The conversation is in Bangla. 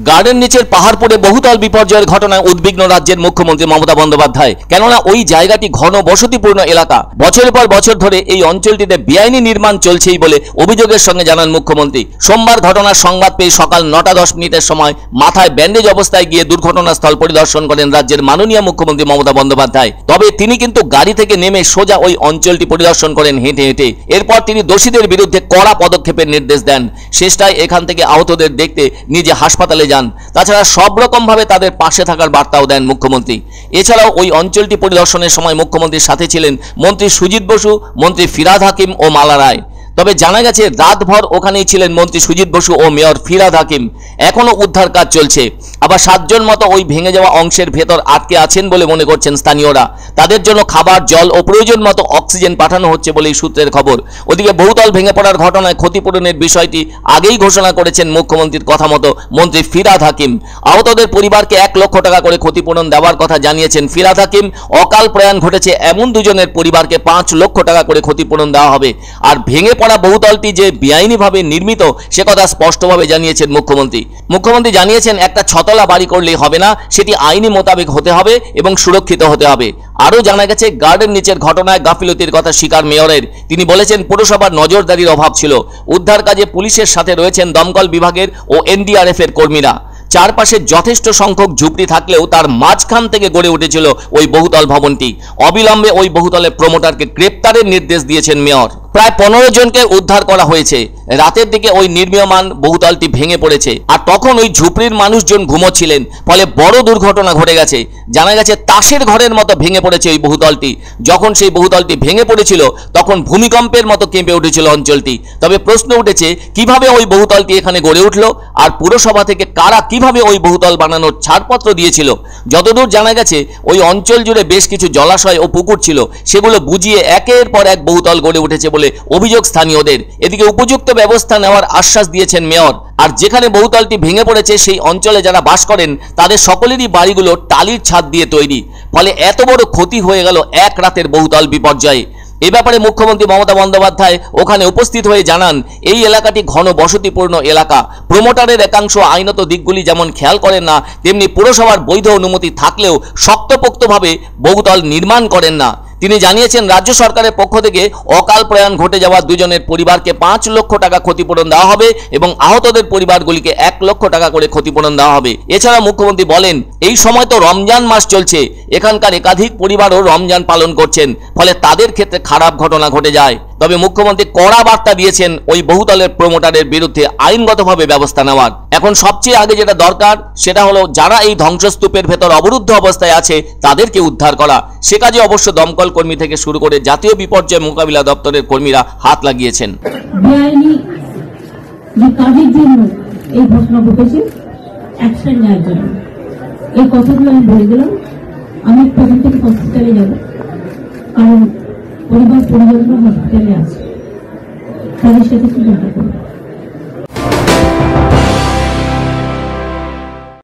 গার্ডেন নিচের পাহাড়পুরে বহুতল বিপর্যয়ের ঘটনায় উদ্বিগ্ন রাজ্যের মুখ্যমন্ত্রী মমতা বন্দ্যোপাধ্যায়। কেননা ওই জায়গাটি ঘন বসতিপূর্ণ এলাকা। বছরের পর বছর ধরে এই অঞ্চলটিতে বেআইনি নির্মাণ চলছেই বলে অভিযোগের সঙ্গে জানান মুখ্যমন্ত্রী। সোমবার ঘটনার সংবাদ পেয়ে সকাল 9:10 সময় মাথায় ব্যান্ডেজ অবস্থায় গিয়ে দুর্ঘটনাস্থল পরিদর্শন করেন রাজ্যের মাননীয় মুখ্যমন্ত্রী মমতা বন্দ্যোপাধ্যায়। তবে তিনি কিন্তু গাড়ি থেকে নেমে সোজা ওই অঞ্চলটি পরিদর্শন করেন হেঁটে হেঁটে। এরপর তিনি দোষীদের বিরুদ্ধে কড়া পদক্ষেপের নির্দেশ দেন। শেষটায় এখান থেকে আহতদের দেখতে নিজে হাসপাতালে যান। তাছাড়া সব রকম ভাবে তাদের পাশে থাকার বার্তাও দেন মুখ্যমন্ত্রী। এছাড়াও ওই অঞ্চলটি পরিদর্শনের সময় মুখ্যমন্ত্রীর সাথে ছিলেন মন্ত্রী সুজিত বসু, মন্ত্রী ফিরহাদ হাকিম ও মালা রায়। তবে জানা গেছে রাতভর ওখানেই ছিলেন মন্ত্রী সুজিত বসু ও মেয়র ফিরহাদ হাকিম। এখনো উদ্ধার কাজ চলছে। আবার 7 জন মতো ওই ভেঙে যাওয়া অংশের ভেতর আটকে আছেন বলে মনে করছেন স্থানীয়রা। তাদের জন্য খাবার, জল ও প্রয়োজন মতো অক্সিজেন পাঠানো হচ্ছে বলেই সূত্রের খবর। ওদিকে বহুতল ভেঙে পড়ার ঘটনায় ক্ষতিপূরণের বিষয়টি আগেই ঘোষণা করেছেন মুখ্যমন্ত্রীর কথা মতো মন্ত্রী ফিরহাদ হাকিম। আহতদের পরিবারকে 1 লক্ষ টাকা করে ক্ষতিপূরণ দেওয়ার কথা জানিয়েছেন ফিরহাদ হাকিম। অকাল প্রয়াণ ঘটেছে এমন দুজনের পরিবারকে 5 লক্ষ টাকা করে ক্ষতিপূরণ দেওয়া হবে। আর ভেঙে পড়া বহুতলটি যে বেআইনিভাবে নির্মিত সে কথা স্পষ্টভাবে জানিয়েছেন মুখ্যমন্ত্রী জানিয়েছেন একটা ছতলা বাড়ি করলেই হবে না, সেটি আইনি মোতাবেক হতে হবে এবং সুরক্ষিত হতে হবে। আরও জানা গেছে গার্ডেন নিচের ঘটনায় গাফিলতির কথা স্বীকার মেয়রের। তিনি বলেছেন পুরসভার নজরদারির অভাব ছিল। উদ্ধার কাজে পুলিশের সাথে রয়েছেন দমকল বিভাগের ও NDRF এর কর্মীরা। চারপাশে যথেষ্ট সংখ্যক ঝুপড়ি থাকলেও তার মাঝখান থেকে গড়ে উঠেছিল ওই বহুতল ভবনটি। অবিলম্বে ওই বহুতলের প্রমোটারকে গ্রেপ্তারের নির্দেশ দিয়েছেন মেয়র। প্রায় 15 জনকে উদ্ধার করা হয়েছে। রাতের দিকে ওই নির্মীয়মান বহুতলটি ভেঙে পড়েছে আর তখন ওই ঝুপড়ির মানুষজন ঘুমোচ্ছিলেন, ফলে বড় দুর্ঘটনা ঘটে গেছে। জানা গেছে তাসের ঘরের মতো ভেঙে পড়েছে ওই বহুতলটি। যখন সেই বহুতলটি ভেঙে পড়েছিল তখন ভূমিকম্পের মতো কেঁপে উঠেছিল অঞ্চলটি। তবে প্রশ্ন উঠেছে কিভাবে ওই বহুতলটি এখানে গড়ে উঠল আর পুরসভা থেকে কারা কিভাবে ওই বহুতল বানানোর ছাড়পত্র দিয়েছিল। যতদূর জানা গেছে ওই অঞ্চল জুড়ে বেশ কিছু জলাশয় ও পুকুর ছিল, সেগুলো বুঝিয়ে একের পর এক বহুতল গড়ে উঠেছে বলে অভিযোগ স্থানীয়দের। এদিকে উপযুক্ত ব্যবস্থা নেওয়ার আশ্বাস দিয়েছেন মেয়র। আর যেখানে বহুতলটি ভেঙে পড়েছে সেই অঞ্চলে যারা বাস করেন তাদের সকলেরই বাড়িগুলো টালির ছাদ দিয়ে তৈরি, ফলে এত বড় ক্ষতি হয়ে গেল এক রাতের বহুতল বিপর্যয়ে। এ ব্যাপারে মুখ্যমন্ত্রী মমতা বন্দ্যোপাধ্যায় ওখানে উপস্থিত হয়ে জানান এই এলাকাটি ঘন বসতিপূর্ণ এলাকা। প্রমোটারের একাংশ আইনত দিকগুলি যেমন খেয়াল করেন না, তেমনি পুরসভার বৈধ অনুমতি থাকলেও শক্তপোক্তভাবে বহুতল নির্মাণ করেন না। তিনি জানিয়েছেন রাজ্য সরকারের পক্ষ থেকে অকাল প্রয়াণ ঘটে যাওয়া দুজনের পরিবারকে 5 লক্ষ টাকা ক্ষতিপূরণ দেওয়া হবে এবং আহতদের পরিবারগুলিকে 1 লক্ষ টাকা করে ক্ষতিপূরণ দেওয়া হবে। এছাড়া মুখ্যমন্ত্রী বলেন এই সময় তো রমজান মাস চলছে, এখানকার একাধিক পরিবারও রমজান পালন করছেন, ফলে তাদের ক্ষেত্রে খারাপ ঘটনা ঘটে যায়। তবে মুখ্যমন্ত্রী কড়া বার্তা দিয়েছেন ওই বহুতলের প্রমোটারের বিরুদ্ধে আইনগতভাবে ব্যবস্থা নেওয়ার। এখন সবচেয়ে আগে যেটা দরকার সেটা হলো যারা এই ধ্বংসস্তূপের ভেতর অবরুদ্ধ অবস্থায় আছে তাদেরকে উদ্ধার করা। সে কাজে অবশ্য দমকল কর্মী থেকে শুরু করে জাতীয় বিপর্যয় মোকাবিলা দপ্তরের কর্মীরা হাত লাগিয়েছেন। এই ঘটনা ঘটেছে অ্যাকশন নেওয়ার জন্য এই কথাগুলো আমি বলে দিলাম। আমি প্রথম থেকে হসপিটালে যাব, কারণ পরিবারগুলো হসপিটালে আছে, তাদের সাথে কি দেখা করবো।